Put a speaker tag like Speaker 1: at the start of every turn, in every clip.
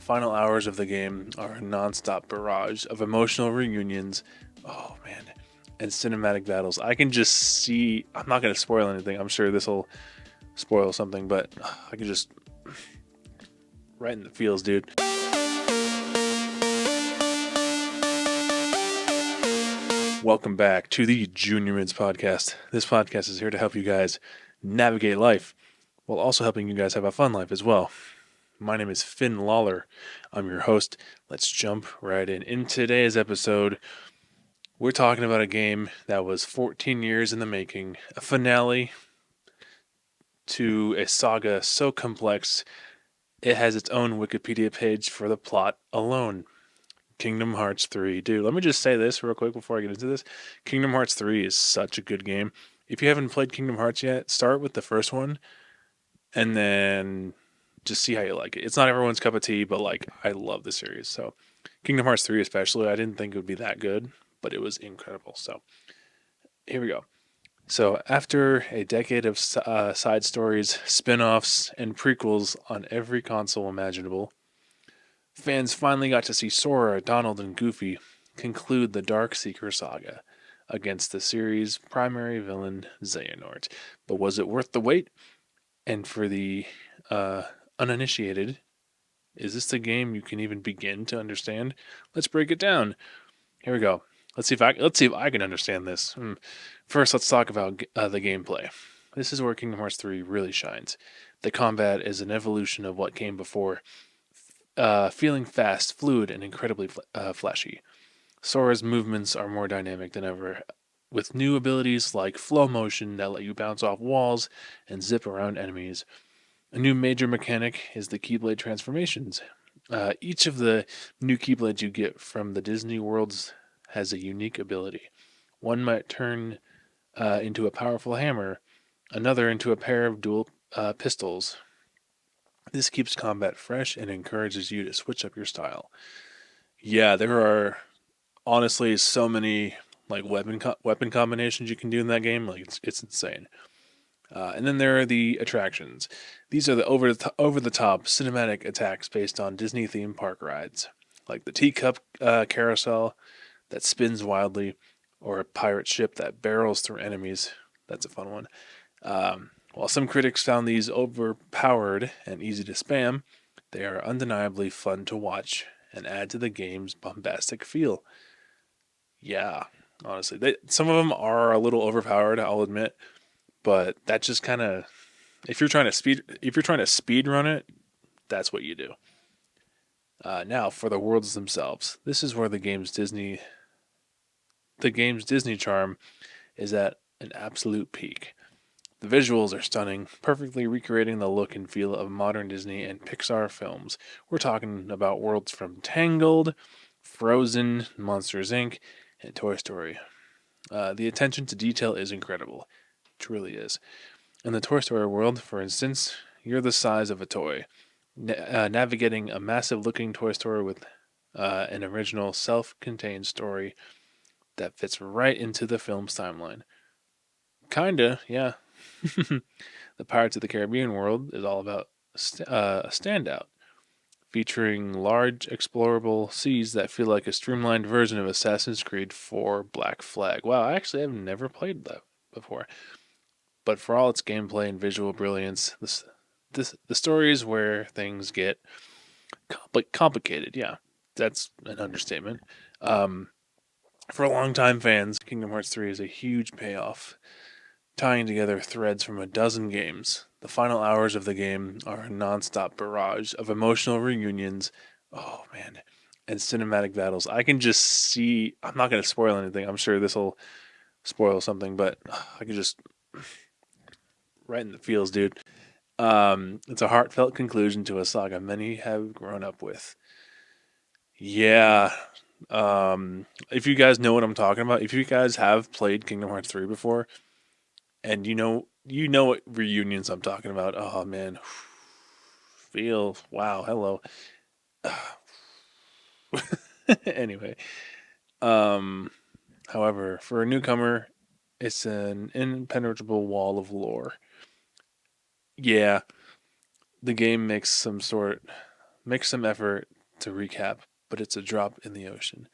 Speaker 1: final hours of the game are a non-stop barrage of emotional reunions. Oh man, and cinematic battles. I can just see. I'm not going to spoil anything. I'm sure this will spoil something, but I can just right in the feels, dude. Welcome back to the Junior Mids podcast. This podcast is here to help you guys navigate life while also helping you guys have a fun life as well. My name is Finn Lawler. I'm your host. Let's jump right in. In today's episode, we're talking about a game that was 14 years in the making, a finale to a saga so complex it has its own Wikipedia page for the plot alone. Kingdom Hearts 3. Dude, let me just say this real quick before I get into this. Kingdom Hearts 3 is such a good game. If you haven't played Kingdom Hearts yet, start with the first one and then just see how you like it. It's not everyone's cup of tea, but like I love the series. So Kingdom Hearts 3 especially, I didn't think it would be that good, but it was incredible. So here we go. So after a decade of side stories, spin-offs, and prequels on every console imaginable, fans finally got to see Sora, Donald, and Goofy conclude the Dark Seeker saga against the series' primary villain, Xehanort. But was it worth the wait? And for the uninitiated, is this the game you can even begin to understand? Let's break it down. Here we go. Let's see if I can understand this. First, let's talk about the gameplay. This is where Kingdom Hearts 3 really shines. The combat is an evolution of what came before, feeling fast, fluid, and incredibly flashy. Sora's movements are more dynamic than ever, with new abilities like flow motion that let you bounce off walls and zip around enemies. A new major mechanic is the Keyblade transformations. Each of the new Keyblades you get from the Disney worlds has a unique ability. One might turn into a powerful hammer, another into a pair of dual pistols. This keeps combat fresh and encourages you to switch up your style. Yeah, there are honestly so many like weapon combinations you can do in that game. Like it's insane. And then there are the attractions. These are the over the top cinematic attacks based on Disney theme park rides, like the teacup carousel that spins wildly, or a pirate ship that barrels through enemies. That's a fun one. While some critics found these overpowered and easy to spam, they are undeniably fun to watch and add to the game's bombastic feel. Yeah, honestly, some of them are a little overpowered, I'll admit, but that just kind of if you're trying to speed run it, that's what you do. Now for the worlds themselves, this is where the game's Disney charm is at an absolute peak. The visuals are stunning, perfectly recreating the look and feel of modern Disney and Pixar films. We're talking about worlds from Tangled, Frozen, Monsters Inc., and Toy Story. The attention to detail is incredible. It truly is. In the Toy Story world, for instance, you're the size of a toy, navigating a massive looking toy store with an original self contained story that fits right into the film's timeline. Kinda, yeah. The Pirates of the Caribbean world is all about a standout, featuring large explorable seas that feel like a streamlined version of Assassin's Creed 4 Black Flag. Wow, I actually have never played that before. But for all its gameplay and visual brilliance, the story is where things get complicated. Yeah, that's an understatement. Um, for longtime fans, Kingdom Hearts 3 is a huge payoff, tying together threads from a dozen games. The final hours of the game are a non-stop barrage of emotional reunions. Oh man, and cinematic battles. I can just see. I'm not going to spoil anything. I'm sure this will spoil something, but I can just right in the feels, dude. It's a heartfelt conclusion to a saga many have grown up with. Yeah. If you guys know what I'm talking about, if you guys have played Kingdom Hearts 3 before, and you know what reunions I'm talking about. Oh man. Feel wow, hello. Anyway, um however, for a newcomer, it's an impenetrable wall of lore. Yeah, the game makes some sort make some effort to recap, but it's a drop in the ocean.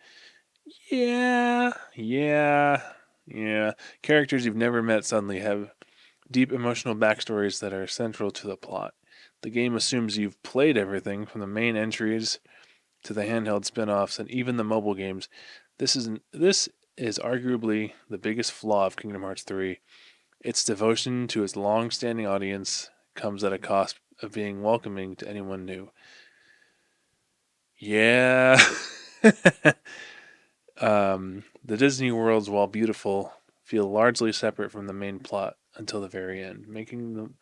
Speaker 1: Yeah, yeah, yeah. Characters you've never met suddenly have deep emotional backstories that are central to the plot. The game assumes you've played everything from the main entries to the handheld spin-offs and even the mobile games. This is arguably the biggest flaw of Kingdom Hearts 3. Its devotion to its long-standing audience comes at a cost of being welcoming to anyone new. Yeah. The Disney worlds, while beautiful, feel largely separate from the main plot until the very end, making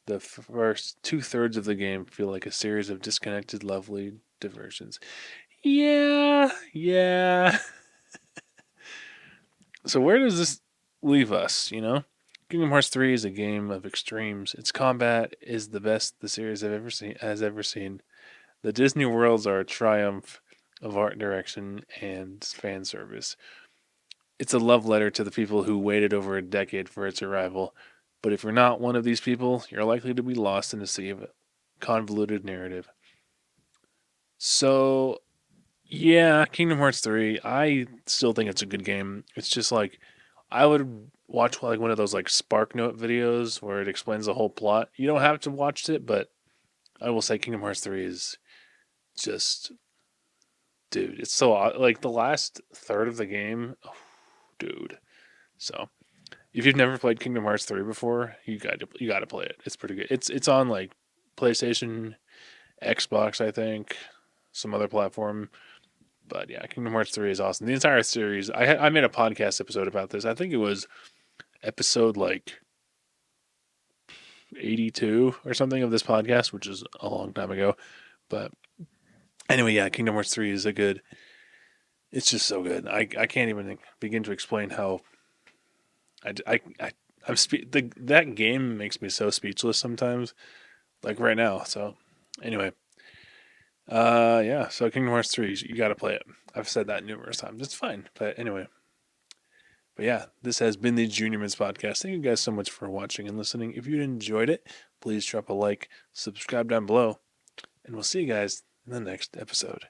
Speaker 1: the first two-thirds of the game feel like a series of disconnected, lovely diversions. Yeah, yeah. So where does this leave us, you know? Kingdom Hearts 3 is a game of extremes. Its combat is the best the series has ever seen. The Disney worlds are a triumph of art direction and fan service. It's a love letter to the people who waited over a decade for its arrival. But if you're not one of these people, you're likely to be lost in a sea of convoluted narrative. So, yeah, Kingdom Hearts 3, I still think it's a good game. It's just like I would watch like one of those like Spark Note videos where it explains the whole plot. You don't have to watch it, but I will say Kingdom Hearts 3 is just dude, it's so like the last third of the game, oh, dude. So, if you've never played Kingdom Hearts 3 before, you got to play it. It's pretty good. It's on like PlayStation, Xbox, I think, some other platform. But yeah, Kingdom Hearts 3 is awesome. The entire series. I made a podcast episode about this. I think it was episode like 82 or something of this podcast, which is a long time ago. But anyway, yeah, Kingdom Hearts 3 is a good. It's just so good. I can't even begin to explain how I that game makes me so speechless sometimes, like right now. So anyway, yeah. So Kingdom Hearts 3, you got to play it. I've said that numerous times. It's fine, but anyway. But yeah, this has been the Junior Mints podcast. Thank you guys so much for watching and listening. If you enjoyed it, please drop a like, subscribe down below, and we'll see you guys in the next episode.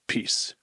Speaker 1: Peace.